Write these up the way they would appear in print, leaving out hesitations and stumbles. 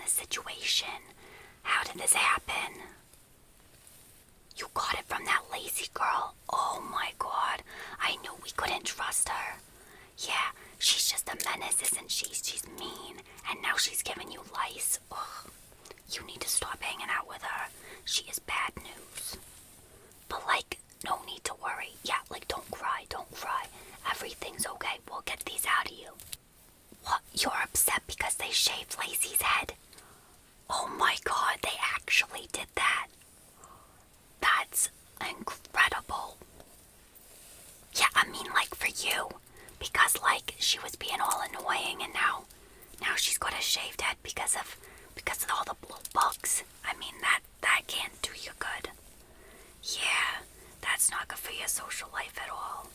this situation? How did this happen? You got it from that lazy girl. Oh my god. I knew we couldn't trust her. Yeah, she's just a menace, isn't she? She's mean. And now she's giving you lice. Ugh. You need to stop hanging out with her. She is bad news. But no need to worry. Yeah, don't cry, don't cry. Everything's okay. We'll get these out of you. What? You're upset because they shaved Lacey's head? Oh my god, they actually did that. That's incredible. Yeah, I mean, for you. Because, she was being all annoying and now she's got a shaved head because of all the blue bugs. I mean, that can't do you good. Yeah, that's not good for your social life at all.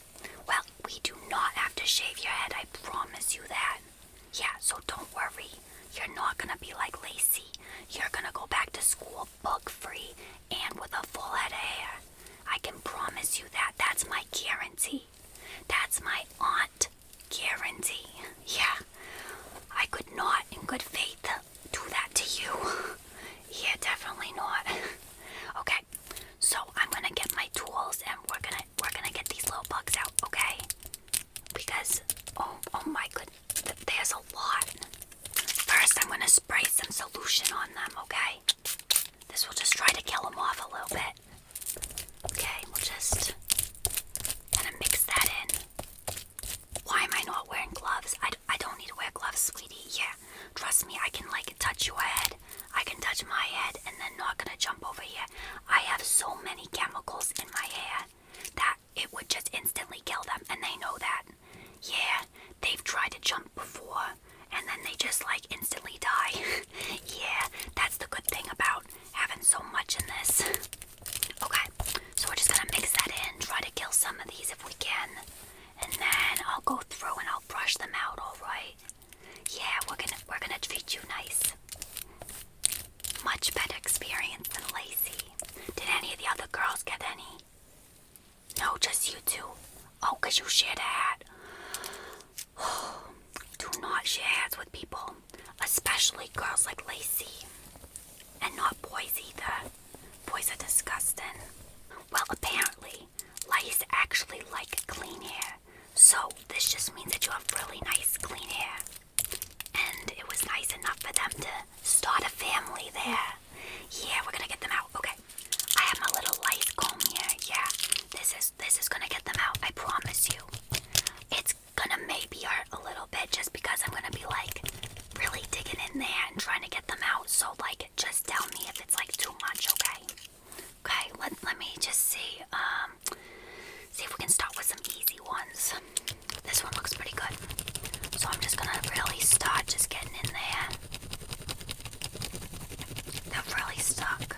Well, we do not have to shave your head, I promise you that. Yeah, so don't worry. You're not gonna be like Lacey. You're gonna go back to school bug-free and with a full head of hair. I can promise you that. That's my guarantee. That's my aunt guarantee. Yeah, I could not, in good faith, do that to you. Yeah, definitely not. Okay, so I'm gonna get my tools and we're gonna get these little bugs out, okay? Because oh my goodness, there's a lot. First, I'm gonna spray some solution on them, okay? This will just try to kill them off a little bit. Okay, we'll just kind of mix that in. Why am I not wearing gloves? I don't need to wear gloves, sweetie. Yeah, trust me, I can touch your head. I can touch my head and then not gonna jump over here. I have so many chemicals in my hair that it would just instantly kill them, and they know that. Yeah, they've tried to jump before, and then they just instantly die. Yeah, that's the good thing about having so much in this. Okay, so we're just gonna mix that in, try to kill some of these if we can, and then I'll go through and I'll brush them out, alright? Yeah, we're gonna treat you nice. Much better experience than Lacey. Did any of the other girls get any? No, just you two. Oh, 'cause you shared a hat. Do not share hats with people, especially girls like Lacey. And not boys either. Boys are disgusting. Well, apparently, Lice actually like clean hair. So this just means that you have really nice clean hair. And it was nice enough for them to start a family there. Yeah, we're gonna get them out. Okay. I have my little lice comb here. Yeah. This is gonna get them out. I promise you. It's gonna maybe hurt a little bit just because I'm gonna be really digging in there and trying to get them out. So just tell me if it's too much, okay? Okay, let me just see. See if we can start with some easy ones. This one looks pretty good. So I'm just gonna really start just getting in there. They're really stuck.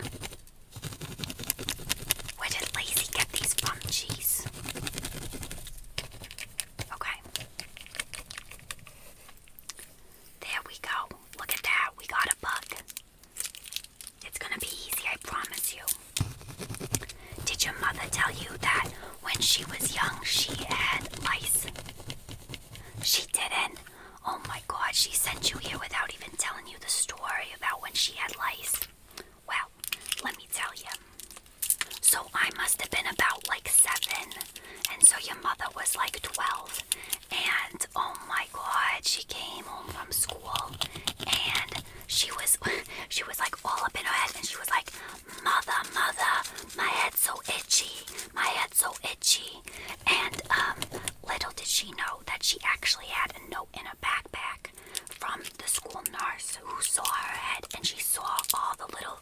Where did Lacey get these from? Jeez. Okay. There we go. Look at that. We got a bug. It's gonna be easy, I promise you. Did your mother tell you that when she was young she had lice? She didn't? Oh my god, she sent you here without even telling you the story about when she had lice. Well, let me tell you. So I must have been about 7, and so your mother was 12. And oh my god, she came home from school and she was all up in her head, and she was like, Mother, my head's so itchy, and little did she know that she actually had a note in her backpack from the school nurse who saw her head, and she saw all the little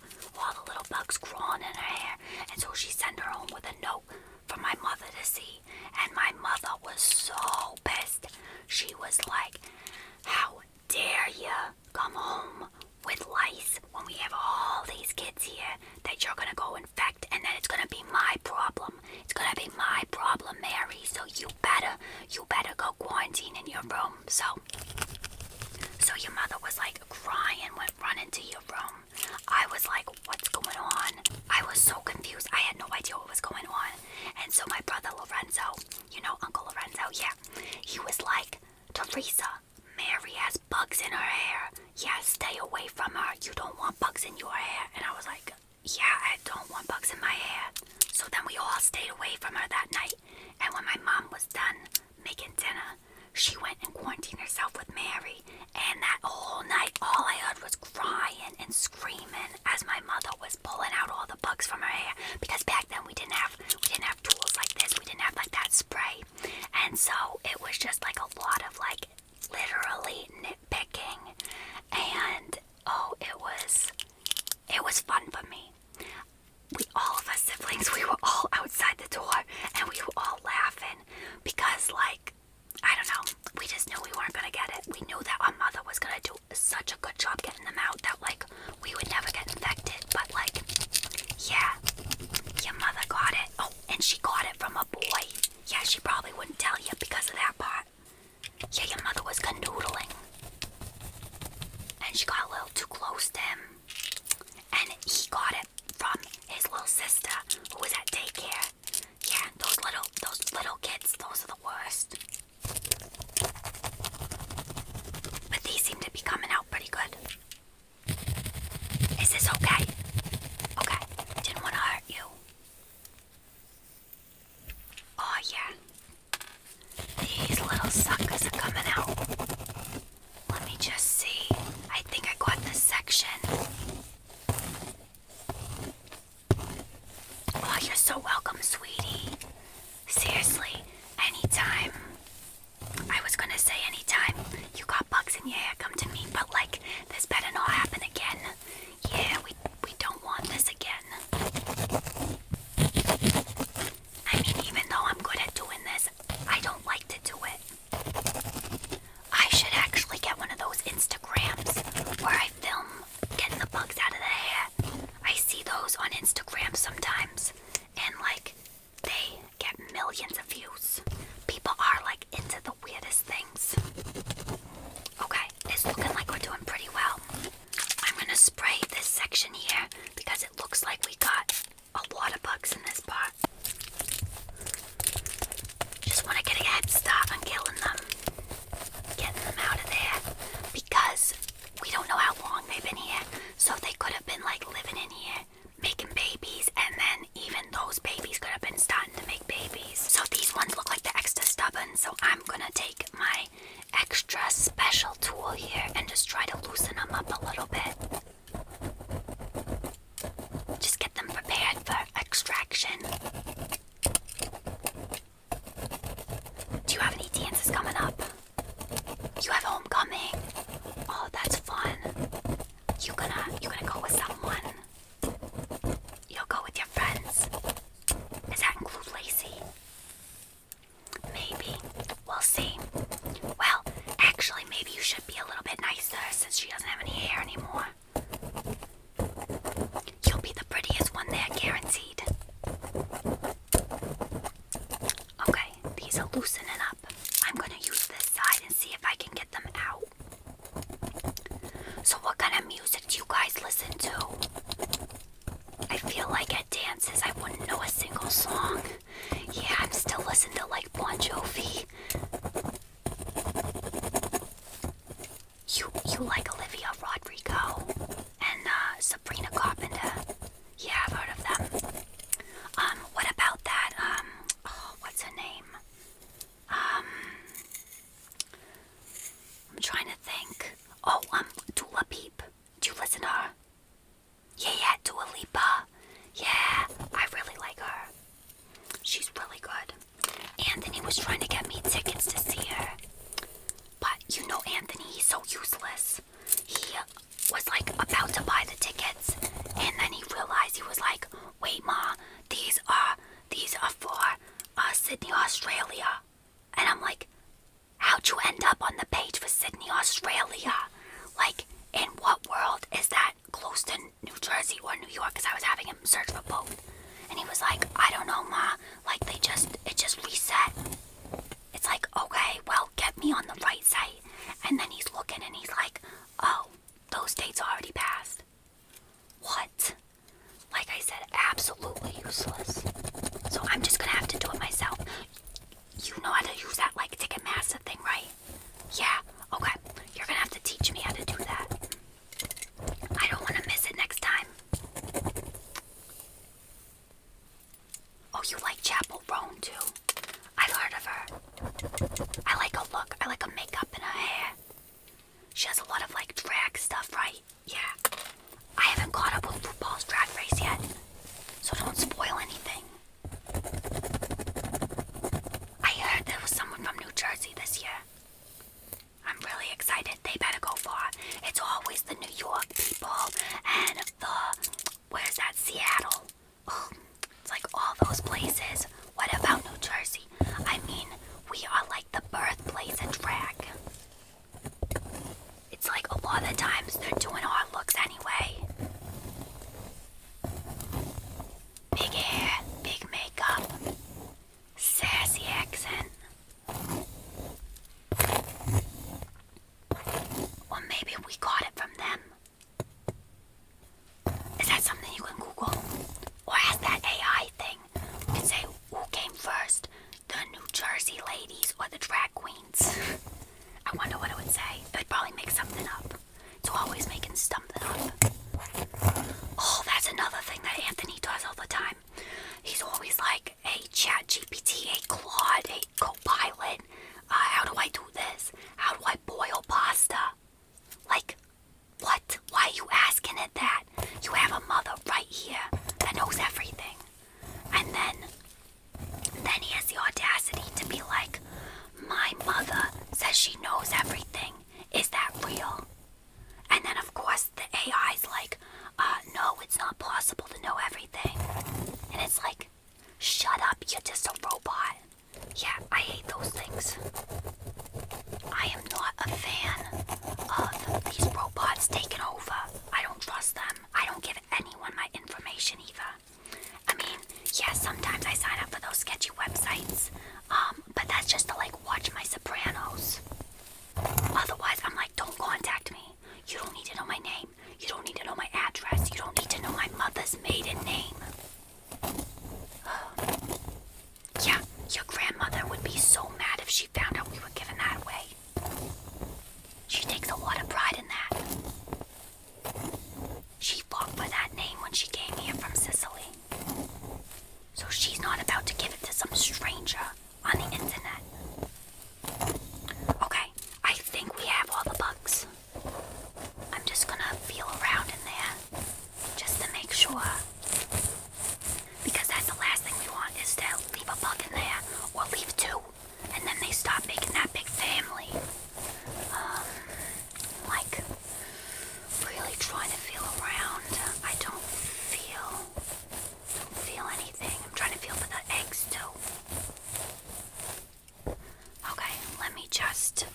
bugs crawling in her hair, and so she sent her home with a note for my mother to see, and my mother was so pissed. She was like, how dare you come home with lice when we have all these kids here that you're gonna go infect, and then it's gonna be my problem. It's gonna be my problem, Mary, so you better go quarantine in your room. So your mother was crying, went running to your room. I was like, what's going on? I was so confused. I had no idea what was going on. And so my brother Lorenzo, Uncle Lorenzo, yeah, he was like, Teresa, Mary has bugs in her hair. yeah, stay away from her. You don't want bugs in your hair. And I was like, yeah, I don't want bugs in my hair. So then we all stayed away from her that night. And when my mom was done making dinner, she went and quarantined herself with Mary. And that whole night, all I heard was crying and screaming as my mother was pulling out all the bugs from her hair. Because back then we didn't have tools like this. We didn't have like that spray. And so it was just like a lot of like literally nitpicking. And oh, it was fun for me. All of us siblings, we were all outside the door and we were all laughing because, like, I don't know, we just knew we weren't gonna get it. We knew that our mother was gonna do such a good job getting them out that, like, we would never get infected. But, like, yeah, your mother got it. Oh, and she got it from a boy. Yeah, she probably wouldn't tell you because of that part. Yeah, your mother was canoodling. And she got a little too close to him. And he got it from his little sister who was at daycare. Yeah, those little kids, those are the worst. But these seem to be coming out pretty good. Is this okay? Okay, didn't want to hurt you. Oh yeah, these little suckers are coming out. Let me just see. I think I got this section. Oh, you're so welcome, sweetie. Seriously, anytime. I was gonna say anytime you got bugs in your hair, come to me, but like, this better not happen again. Yeah, we don't want this again. I mean, even though I'm good at doing this, I don't like to do it. I should actually get one of those Instagrams where I film getting the bugs out of the hair. I see those on Instagram sometimes, and like, they get millions of views. People are like into the weirdest things. Okay, it's looking like we're doing pretty well. I'm gonna spray this section here because it looks like we got a lot of bugs in this part. Just want to get a head start on killing them, getting them out of there, because we don't know how long they've been here. So they could have been like living in here, making babies, and then even those babies could have been starting to make babies. So these ones look like they're extra stubborn, so I'm gonna take my extra special tool here and just try to loosen them up a little bit. Just get them prepared for extraction. Do you have any dances coming up? You have homecoming? Oh, that's fun. You gonna go with someone? You'll go with your friends? Does that include Lice? Maybe. We'll see. Well, actually, maybe you should be a little bit nicer since she doesn't have any hair anymore. You'll be the prettiest one there, guaranteed. Okay, these are loosening up. I'm gonna use this side and see if I can get them out. So what kind of music do you guys listen to? I feel like at dances I wouldn't know a single song. Yeah, I'm still listening to like Bon Jovi. You like Olivia Rodrigo and Sabrina Carpenter. Yeah, I've heard of them. What about that, what's her name? I'm trying to think. Oh, Dua Peep. Do you listen to her? Yeah, Dua Lipa. Yeah, I really like her. She's really good. Anthony was trying to get me tickets drag stuff, right? Yeah. I haven't caught up with RuPaul's Drag Race yet, so don't spoil anything. I heard there was someone from New Jersey this year. I'm really excited. They better go far. It's always the New York people and where's that, Seattle? Oh, it's like all those places. What about New Jersey? I mean, we are like the birthplace of drag. It's like a lot of the times they're doing hard looks anyway. Big hair, big makeup, sassy accent. Or maybe we got it from them. Is that something you can Google? Or ask that AI thing? You can say, who came first? The New Jersey ladies or the drag queens? I wonder what it would say. It would probably make something up. It's always making something up. Oh, that's another thing that Anthony does all the time. He's always like, hey, ChatGPT, hey, Claude, hey, Copilot, how do I do this? How do I boil pasta? Like, what? Why are you asking it that? You have a mother right here that knows everything. And then he has the audacity to be like, my mother says she knows everything. Is that real? And then, of course, the AI's like, no, it's not possible to know everything. And it's like, shut up, you're just a robot. Yeah, I hate those things. I am not a fan of these robots taking over. I don't trust them. I don't give anyone my information either. I mean, yeah, sometimes I sign up for those sketchy websites, but that's just to like watch my Sopranos. Otherwise, I'm like, don't contact me. You don't need to know my name. You don't need to know my address. You don't need to know my mother's maiden name. Yeah, your grandmother would be so mad if she found out we were giving that away. She takes a lot of pride in that. She fought for that name when she came here from Sicily. So she's not about to give it to some stranger on the internet. Okay, I think we have all the bugs. I'm just gonna feel around in there, just to make sure. Because that's the last thing we want, is to leave a bug in there, or leave two, and then they stop making that big family. Like, really trying to feel around. I don't feel anything. I'm trying to feel for the eggs too. Okay, let me just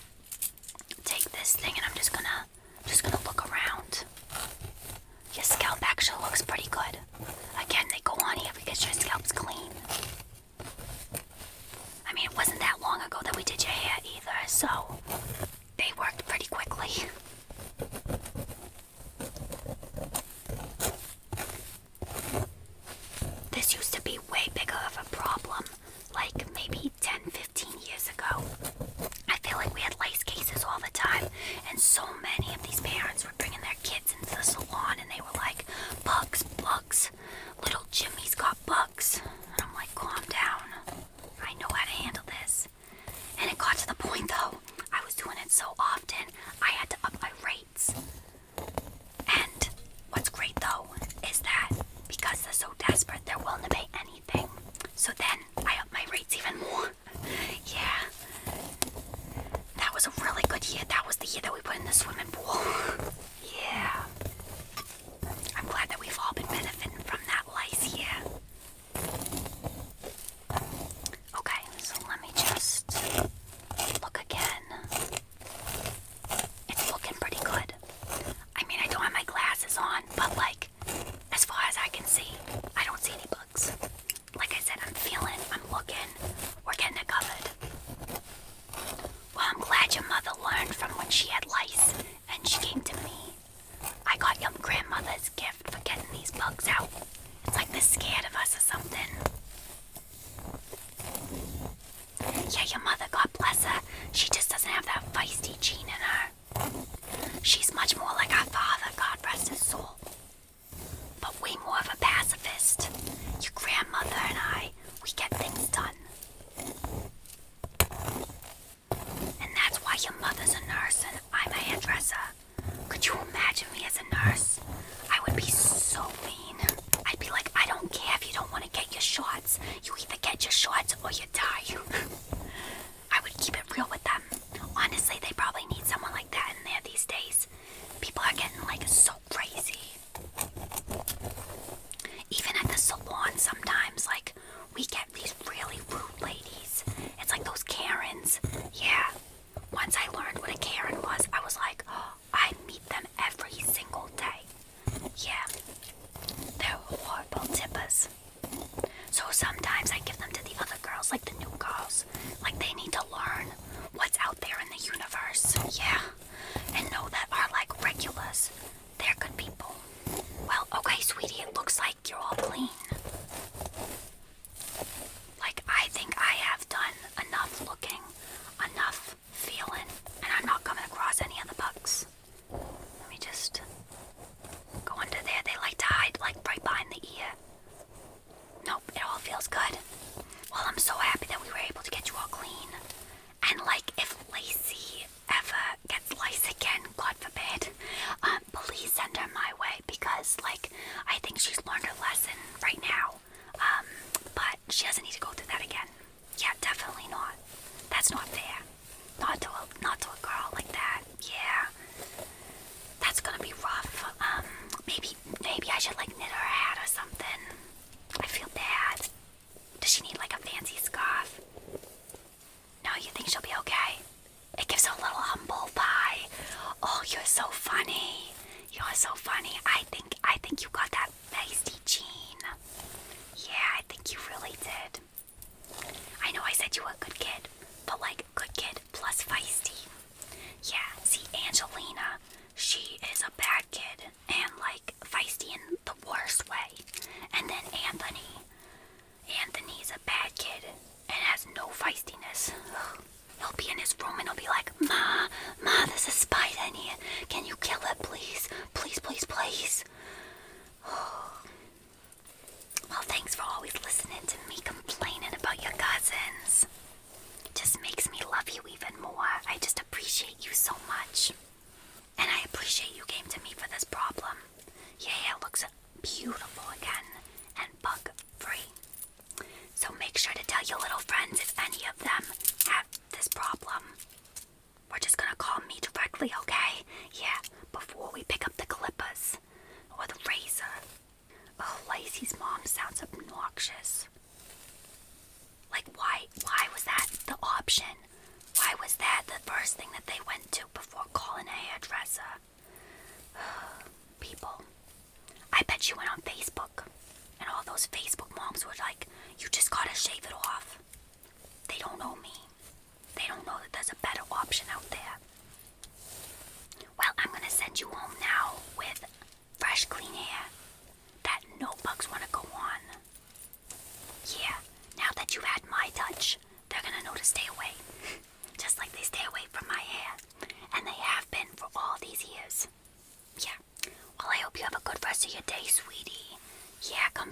take this thing and I'm just gonna look around. Your scalp actually looks pretty good. Again, they go on here because your scalp's clean. I mean, it wasn't that long ago that we did your hair either, so they worked pretty quickly. This used to be way bigger of a problem, like maybe 10, 15 years ago. I feel like we had lice cases all the time, and so many of these parents were bringing their kids into the salon, and they were like, bugs, bugs. Little Jimmy's got bugs. And I'm like, calm down. I know how to handle this. And it got to the point, though, I was doing it so often, I had to up my rates. And what's great, though, is that because they're so desperate, they're willing to pay anything. So then I up my rates even more. Yeah. That was a really good year. That was the year that we put in the swimming pool. Yeah. I'm glad that we've all been benefiting from that lice here. Okay, so let me just look again. It's looking pretty good. I mean, I don't have my glasses on, but like, as far as I can see, I don't see any bugs. Like I said, I'm feeling, I'm looking, we're getting it covered. Well, I'm glad your mother learned from when she had lice, and she came to me. I got your grandmother's gift for getting these bugs out. It's like they're scared of us or something. Yeah, your mother, God bless her, she just doesn't have that feisty gene in her. She's much more like our father, God rest his soul. But way more of a pacifist. Your grandmother and I, we get things done. And that's why your mother's a nurse and I'm a hairdresser. Could you imagine me as a nurse? I would be so mean. I'd be like, I don't care if you don't want to get your shots. You either get your shots or you die. I would keep it real with them. Honestly, they probably need someone like that in there these days. People are getting like so crazy. Even at the salon sometimes, like, we get these really rude ladies. It's like those Karens. Yeah. Once I learned what a Karen was, I was like, oh, I meet them every single day. Yeah. They're horrible tippers. So sometimes I give them to the other girls, like the new girls. Like they need to learn what's out there in the universe. Yeah. And know that are like regulars. They're good people. Well, okay, sweetie, it looks like you're all clean. Like, I think I have done enough looking, enough feeling, and I'm not coming across any of the bugs. Let me just go under there. They like to hide, like, right behind the ear. Nope, it all feels good. Well, I'm so happy that we were able to get you all clean. And, like, if Lacey ever gets lice again, God forbid, please send her my way because, like, I think she's learned her lesson right now. But she doesn't need to go through that again. Yeah, definitely not. That's not fair. Not to a girl like that. Yeah. That's gonna be rough. Maybe I should, like, knit her a hat or something. I feel bad. Does she need, like, a fancy scarf? No, you think she'll be okay? It gives her a little humble pie. Oh, you're so funny. You're so funny. I think you got that feisty gene. Yeah, I think you really did. I know I said you were a good kid, but like good kid plus feisty. Yeah, see, Angelina, she is a bad kid and like feisty in the worst way. And then Anthony's a bad kid and has no feistiness. He'll be in his room and he'll be like, Ma, there's a spider in here. Can you kill it, please? Please, please, please. Well, thanks for always listening to me complaining about your cousins. Just makes me love you even more. I just appreciate you so much. And I appreciate you came to me for this problem. Your hair looks beautiful again and bug-free. So make sure to tell your little friends if any of them have this problem. We're just gonna call me directly, okay? Yeah, before we pick up the clippers or the razor. Oh, Lacey's mom sounds obnoxious. Like, why was that the option? Why was that the first thing that they went to before calling a hairdresser? People. I bet you went on Facebook, and all those Facebook moms were like, you just gotta shave it off. They don't know me. They don't know that there's a better option out there. Well, I'm gonna send you home now with fresh, clean hair that no bugs want to go on. Yeah, now that you've had my touch, they're gonna know to stay away. Just like they stay away from my hair. And they have been for all these years. Yeah. Well, I hope you have a good rest of your day, sweetie. Yeah, come